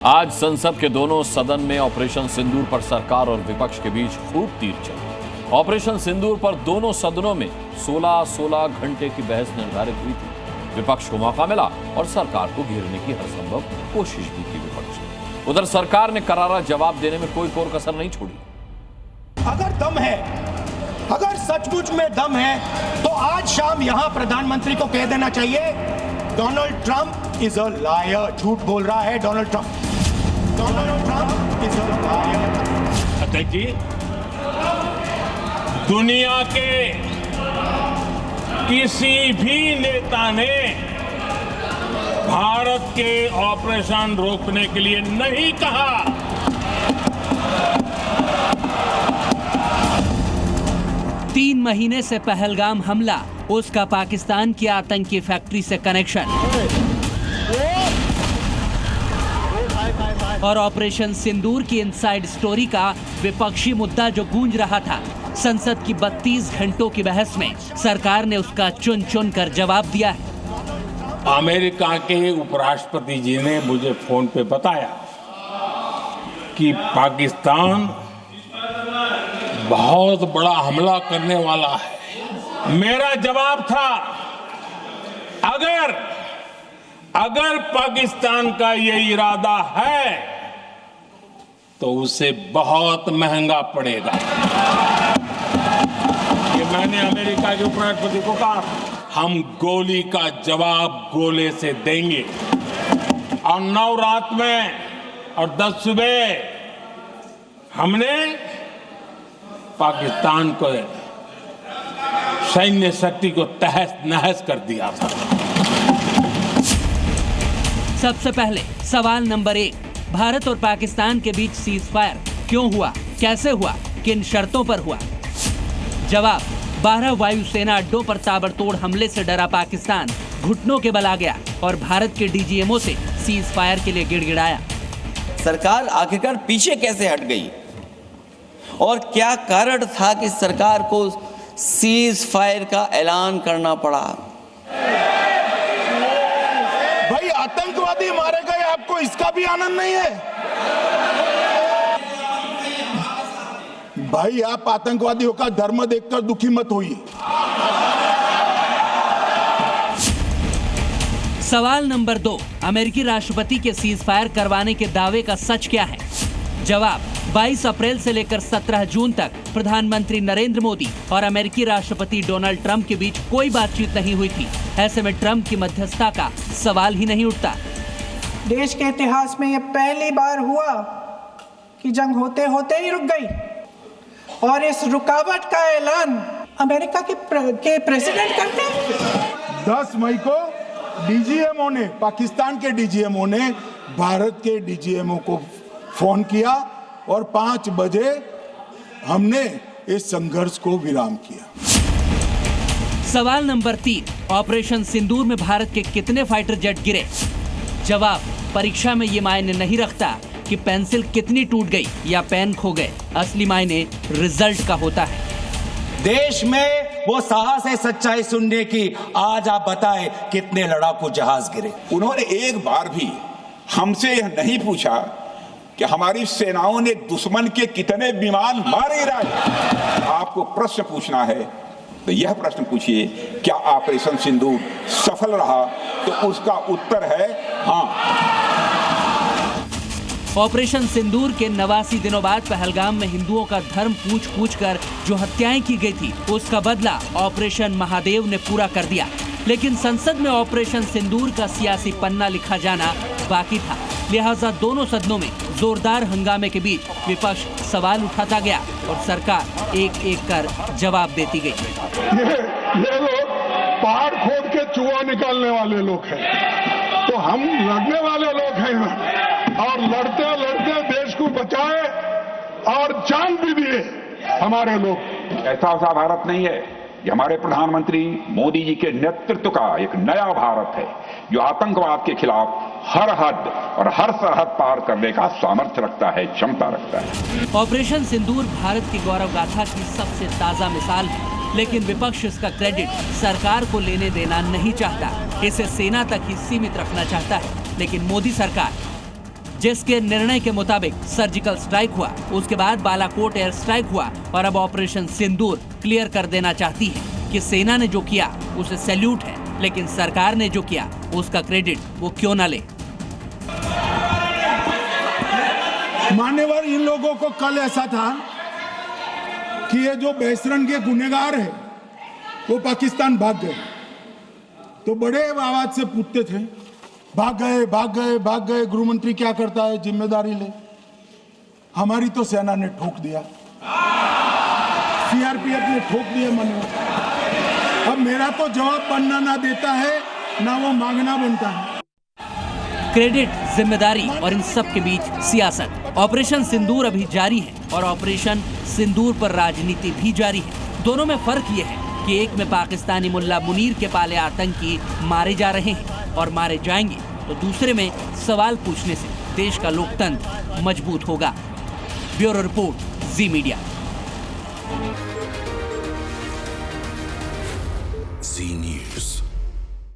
आज संसद के दोनों सदन में ऑपरेशन सिंदूर पर सरकार और विपक्ष के बीच खूब तीर चली। ऑपरेशन सिंदूर पर दोनों सदनों में 16 घंटे की बहस निर्धारित हुई थी। विपक्ष को मौका मिला और सरकार को घेरने की हर संभव कोशिश भी की विपक्ष ने। उधर सरकार ने करारा जवाब देने में कोई कोर कसर नहीं छोड़ी। अगर दम है, अगर सचमुच में दम है, तो आज शाम यहां प्रधानमंत्री को कह देना चाहिए Donald Trump is a liar. झूठ बोल रहा है Donald Trump is a liar. अध्यक्ष जी, दुनिया के किसी भी नेता ने भारत के ऑपरेशन रोकने के लिए नहीं कहा। 3 महीने से पहलगाम हमला, उसका पाकिस्तान की आतंकी फैक्ट्री से कनेक्शन और ऑपरेशन सिंदूर की इनसाइड स्टोरी का विपक्षी मुद्दा जो गूंज रहा था। संसद की 32 घंटों की बहस में सरकार ने उसका चुन चुन कर जवाब दिया है। अमेरिका के उपराष्ट्रपति जी ने मुझे फोन पे बताया कि पाकिस्तान बहुत बड़ा हमला करने वाला है। मेरा जवाब था, अगर पाकिस्तान का ये इरादा है तो उसे बहुत महंगा पड़ेगा। ये मैंने अमेरिका के उपराष्ट्रपति को कहा, हम गोली का जवाब गोले से देंगे। और 9 रात में और 10 सुबह हमने पाकिस्तान को सैन्य शक्ति को तहस नहस कर दिया था। सबसे पहले सवाल नंबर 1, भारत और पाकिस्तान के बीच सीज फायर क्यों हुआ, कैसे हुआ, किन शर्तों पर हुआ? जवाब, 12 वायुसेना अड्डों पर ताबड़तोड़ हमले से डरा पाकिस्तान घुटनों के बल आ गया और भारत के डीजीएमओ से सीज फायर के लिए गिड़गिड़ाया। सरकार आखिरकार पीछे कैसे हट गई और क्या कारण था कि सरकार को सीज फायर का ऐलान करना पड़ा? भाई आतंकवादी मारे गए, आपको इसका भी आनंद नहीं है? भाई आप आतंकवादियों का धर्म देखकर दुखी मत होइए। सवाल नंबर 2, अमेरिकी राष्ट्रपति के सीज फायर करवाने के दावे का सच क्या है? जवाब, 22 अप्रैल से लेकर 17 जून तक प्रधानमंत्री नरेंद्र मोदी और अमेरिकी राष्ट्रपति डोनाल्ड ट्रंप के बीच कोई बातचीत नहीं हुई थी। ऐसे में ट्रंप की मध्यस्थता का सवाल ही नहीं उठता। देश के इतिहास में यह पहली बार हुआ कि जंग होते होते ही रुक गई और इस रुकावट का ऐलान अमेरिका के प्रेसिडेंट करते हैं। 10 मई को डीजीएमओ ने, पाकिस्तान के डीजीएमओ ने भारत के डीजीएमओ को फोन किया और 5 बजे हमने इस संघर्ष को विराम किया। सवाल नंबर 3, ऑपरेशन सिंदूर में भारत के कितने फाइटर जेट गिरे? जवाब, परीक्षा में ये मायने नहीं रखता कि पेंसिल कितनी टूट गई या पेन खो गए। असली मायने रिजल्ट का होता है। देश में वो साहस है सच्चाई सुनने की। आज आप बताएं कितने लड़ाकू जहाज गिरे? उन्होंने एक बार भी हमसे यह नहीं पूछा कि हमारी सेनाओं ने दुश्मन के कितने विमान मारे गिराए। आपको प्रश्न पूछना है तो यह प्रश्न पूछिए, क्या ऑपरेशन सिंदूर सफल रहा? तो उसका उत्तर है हाँ। ऑपरेशन सिंदूर के 89 दिनों बाद पहलगाम में हिंदुओं का धर्म पूछ कर जो हत्याएं की गई थी, उसका बदला ऑपरेशन महादेव ने पूरा कर दिया। लेकिन संसद में ऑपरेशन सिंदूर का सियासी पन्ना लिखा जाना बाकी था। लिहाजा दोनों सदनों में जोरदार हंगामे के बीच विपक्ष सवाल उठाता गया और सरकार एक एक कर जवाब देती गई। ये लोग पहाड़ खोद के चूहा निकालने वाले लोग हैं, तो हम लड़ने वाले लोग हैं और लड़ते लड़ते देश को बचाए और जान भी दिए हमारे लोग। ऐसा भारत नहीं है। ये हमारे प्रधानमंत्री मोदी जी के नेतृत्व का एक नया भारत है जो आतंकवाद के खिलाफ हर हद और हर सरहद पार करने का सामर्थ्य रखता है, क्षमता रखता है। ऑपरेशन सिंदूर भारत की गौरव गाथा की सबसे ताजा मिसाल है, लेकिन विपक्ष इसका क्रेडिट सरकार को लेने देना नहीं चाहता। इसे सेना तक ही सीमित रखना चाहता है। लेकिन मोदी सरकार जिसके निर्णय के मुताबिक सर्जिकल स्ट्राइक हुआ, उसके बाद बालाकोट एयर स्ट्राइक हुआ और अब ऑपरेशन सिंदूर क्लियर कर देना चाहती है कि सेना ने जो किया उसे सैल्यूट है, लेकिन सरकार ने जो किया उसका क्रेडिट वो क्यों ना ले। मान्यवर, इन लोगों को कल ऐसा था कि ये जो बेसरन के गुनहगार है वो पाकिस्तान भाग गए, तो बड़े आवाज से पूछते थे भाग गए भाग गए भाग गए, गृह मंत्री क्या करता है, जिम्मेदारी ले। हमारी तो सेना ने ठोक दिया, सीआरपीएफ ने ठोक दिया। मान्यवर, अब मेरा तो जवाब बनना ना देता है ना वो मांगना बनता है। क्रेडिट, जिम्मेदारी और इन सब के बीच सियासत। ऑपरेशन सिंदूर अभी जारी है और ऑपरेशन सिंदूर पर राजनीति भी जारी है। दोनों में फर्क ये है कि एक में पाकिस्तानी मुल्ला मुनीर के पाले आतंकी मारे जा रहे हैं और मारे जाएंगे, तो दूसरे में सवाल पूछने से देश का लोकतंत्र मजबूत होगा। ब्यूरो रिपोर्ट, जी मीडिया। जी न्यूज़।